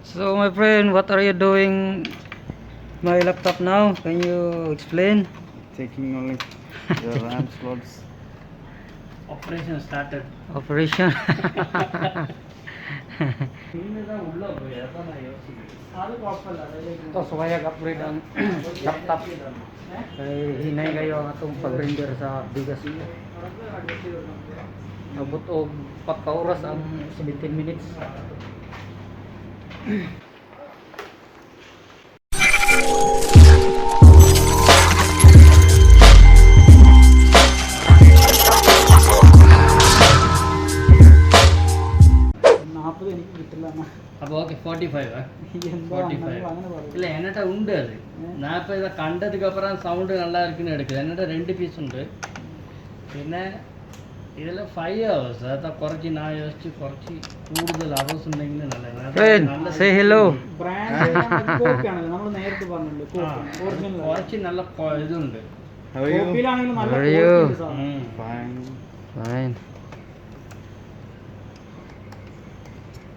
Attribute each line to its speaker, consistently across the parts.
Speaker 1: So my friend, what are you doing my laptop now? Can you explain?
Speaker 2: Taking only the RAM slots.
Speaker 3: Operation started.
Speaker 1: Operation. Ito, sumayag upgrade ang laptop. Kay hinay kayo ang atong pag-render sa bigas. Abot og 4 ka oras ang 17 minutes.
Speaker 3: അപ്പോൾ okay 45 இல்லை என்கிட்ட உண்டு அது நான் இப்போ இதை கண்டதுக்கப்புறம் sound நல்லா இருக்குன்னு எடுக்குது என்கிட்ட 2 பீஸ் உண்டு പിന്നെ ഇതിൽ 5 hours അതാ കുറച്ച് ഞാൻ യോജിച്ച് കുറച്ച് കൂടുതൽ hours ഉണ്ടെങ്കിൽ നല്ല
Speaker 1: Say hello.
Speaker 3: കുറച്ച് നല്ല ഇതുണ്ട്.
Speaker 2: How are you? Fine.
Speaker 1: Fine.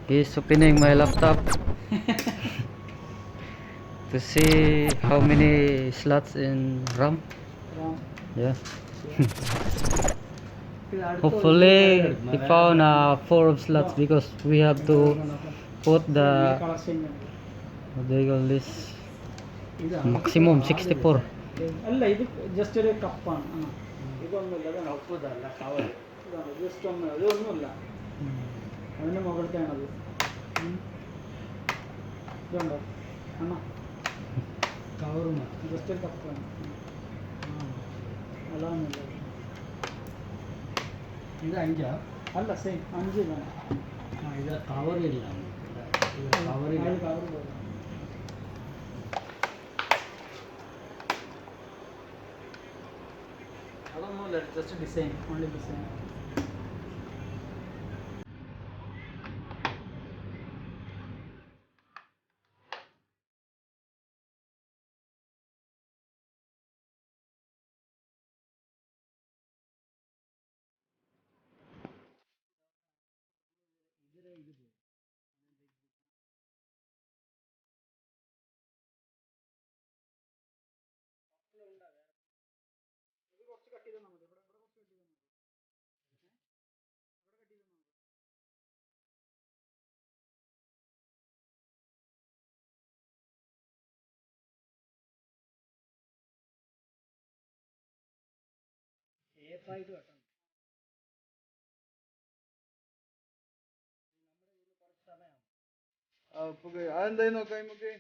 Speaker 1: He's opening my laptop to see how many slots in RAM. Yeah. Hopefully he found 4 of slots because we have to put the what do you call this, maximum 64.
Speaker 4: അല്ല ഇത് just ഒരു കപ്പാണ്. ഇതൊന്നുമില്ല, just ഒന്ന് ഇതൊന്നുമില്ല, അതിൻ്റെ മുകളിലത്തെയാണത്. ഇതുണ്ടോ അണ്ണാ, കവറും ജസ്റ്റ് ഒരു കപ്പാണ്. അല്ലാന്നില്ല,
Speaker 3: ഇത് 5
Speaker 4: അല്ല സെയിം 5 ഇതാണ്.
Speaker 3: ഇത് കവറില്ല, കവറില്ല.
Speaker 4: കവർ പോലെ അതൊന്നുമില്ല, ജസ്റ്റ് ഡിസൈൻ, ഓൺലി ഡിസൈൻ.
Speaker 2: അതെന്തായി നോക്കാം നമുക്ക്.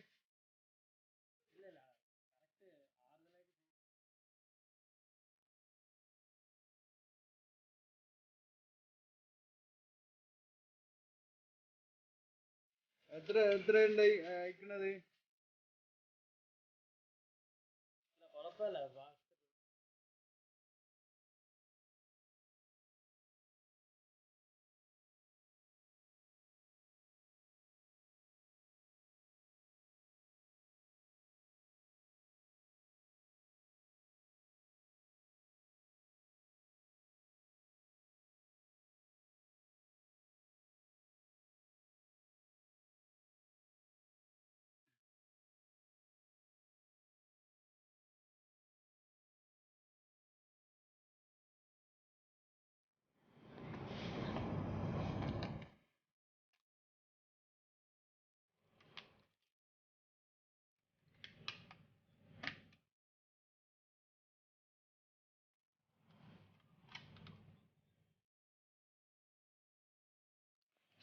Speaker 2: എത്ര ഉണ്ടായി അയക്കണത്?
Speaker 3: കുഴപ്പമില്ല.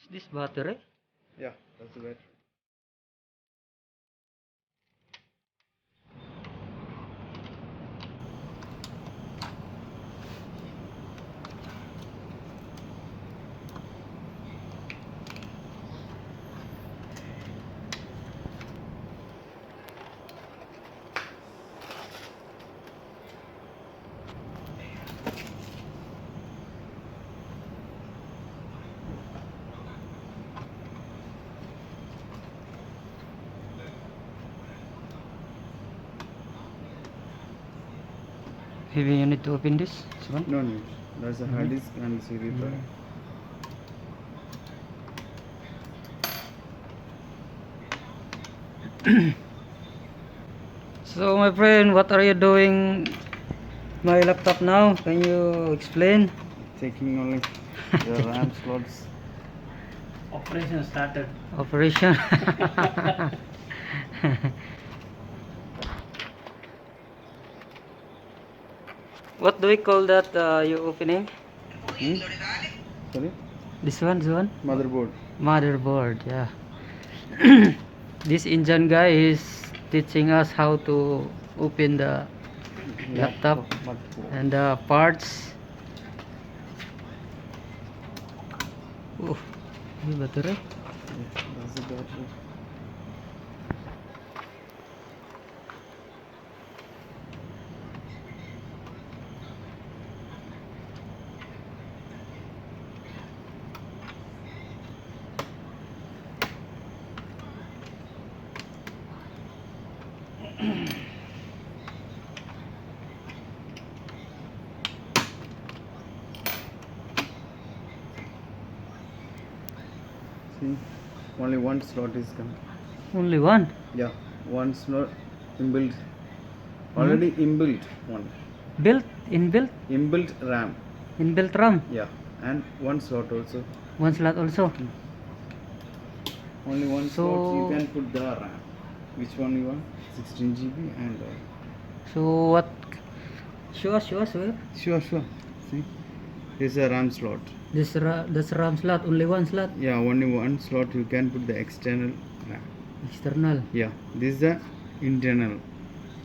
Speaker 1: Is this battery?
Speaker 2: Yeah, that's the battery.
Speaker 1: Maybe you need to open this one.
Speaker 2: No need. There's a hard disk and CD drive.
Speaker 1: So my friend, what are you doing my laptop now? Can you explain?
Speaker 2: Taking only the RAM slots.
Speaker 3: Operation started.
Speaker 1: Operation. What do we call that you opening?
Speaker 2: Hmm? Sorry?
Speaker 1: This one?
Speaker 2: Motherboard.
Speaker 1: Motherboard, yeah. This Indian guy is teaching us how to open the laptop
Speaker 2: Motherboard.
Speaker 1: and the parts. Oh, ini baterai.
Speaker 2: That's the battery. See, only one slot is coming.
Speaker 1: Only one.
Speaker 2: Yeah, one slot inbuilt. Already inbuilt one.
Speaker 1: Built,
Speaker 2: Inbuilt RAM.
Speaker 1: inbuilt RAM.
Speaker 2: Yeah, and one slot also.
Speaker 1: One slot also.
Speaker 2: Only one
Speaker 1: So-
Speaker 2: slot you can put the RAM. Which one you want? 16 GB and.
Speaker 1: So what? Sure.
Speaker 2: Sure. See, this is a RAM slot.
Speaker 1: This RAM slot, only one slot.
Speaker 2: Yeah, only one slot you can put the external RAM.
Speaker 1: External.
Speaker 2: Yeah, this is the internal.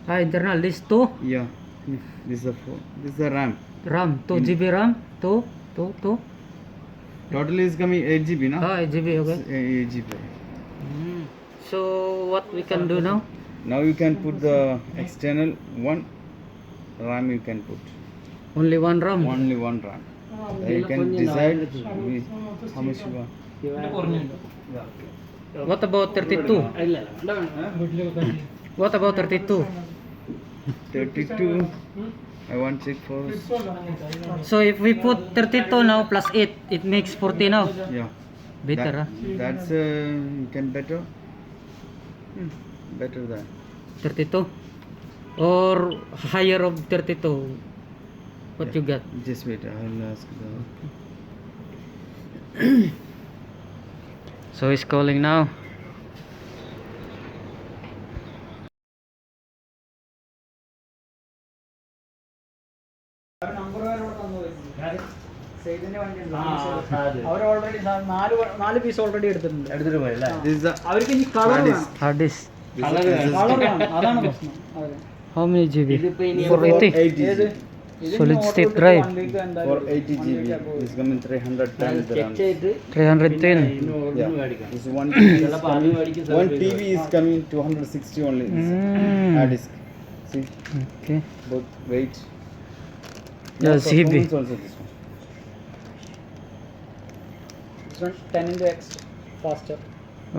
Speaker 1: Internal. This two
Speaker 2: Yeah, this is the four. This is the RAM.
Speaker 1: RAM, 2 GB RAM, two.
Speaker 2: Total is coming 8 GB now.
Speaker 1: 8 GB, okay.
Speaker 2: 8 GB.
Speaker 1: So what we can do now?
Speaker 2: Now you can put the external one RAM you can put.
Speaker 1: Only one RAM.
Speaker 2: Only one RAM. Then you can decide how much you want.
Speaker 1: What about 32? What about 32?
Speaker 2: 32. I want check first.
Speaker 1: So if we put 32 now plus 8, it makes 40 now.
Speaker 2: Yeah.
Speaker 1: Better, huh?
Speaker 2: That's you can better. Better than.
Speaker 1: 32? Or higher of 32? What you got?
Speaker 2: Just wait. I'll ask the.
Speaker 1: So he's calling now.
Speaker 4: Our already നാല് piece already എടുത്തിട്ടുണ്ട്.
Speaker 3: എടുത്തിട്ട് പോയല്ലേ?
Speaker 2: This is the
Speaker 4: അവർക്ക് ഇനി colour
Speaker 2: hard
Speaker 4: വേണം.
Speaker 2: disk.
Speaker 1: Hard disk.
Speaker 4: Colour വേണം, അതാണ് പ്രശ്നം. അതെ.
Speaker 1: How many GB?
Speaker 3: ഇതിപ്പോ ഇനി
Speaker 1: 480.
Speaker 2: 80
Speaker 4: ഏത്?
Speaker 2: GB.
Speaker 4: ഇതിന്
Speaker 1: Solid
Speaker 4: order
Speaker 1: state
Speaker 4: കൊടുത്ത്
Speaker 1: drive.
Speaker 4: 1 week എന്തായാലും
Speaker 2: For 80
Speaker 4: 1 week
Speaker 2: GB.
Speaker 4: ago.
Speaker 2: It's coming 300 times the RAM.
Speaker 3: Check ചെയ്ത്
Speaker 1: 310.
Speaker 3: ഇന്ന് order
Speaker 2: Yeah.
Speaker 3: മേടിക്കാം.
Speaker 2: This one TV is
Speaker 3: ചിലപ്പോ അത്
Speaker 2: coming.
Speaker 3: മേടിക്കും,
Speaker 2: One
Speaker 3: ചിലപ്പോ
Speaker 2: TV is coming 260 only. Hard disk. See,
Speaker 1: Okay.
Speaker 2: both weight.
Speaker 1: Yeah, CB.
Speaker 2: Performance also this one.
Speaker 4: This one 10 into X faster.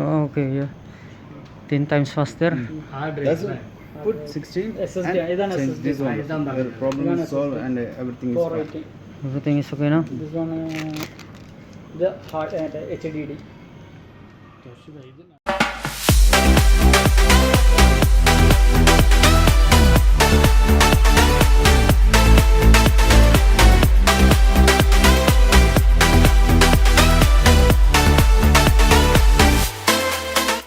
Speaker 1: Oh, okay, yeah. 10 times faster.
Speaker 3: Hard
Speaker 2: That's
Speaker 3: drive.
Speaker 2: it. Put 16
Speaker 4: SSD,
Speaker 2: and
Speaker 4: ഇതാണ്
Speaker 2: change
Speaker 4: SSD.
Speaker 2: this one.
Speaker 3: ഇതാണ്
Speaker 2: Your problem
Speaker 4: ഇതാണ്
Speaker 2: is solved
Speaker 4: SSD.
Speaker 2: and everything is fine.
Speaker 4: 480.
Speaker 1: Everything is okay now?
Speaker 4: This one the hard HDD.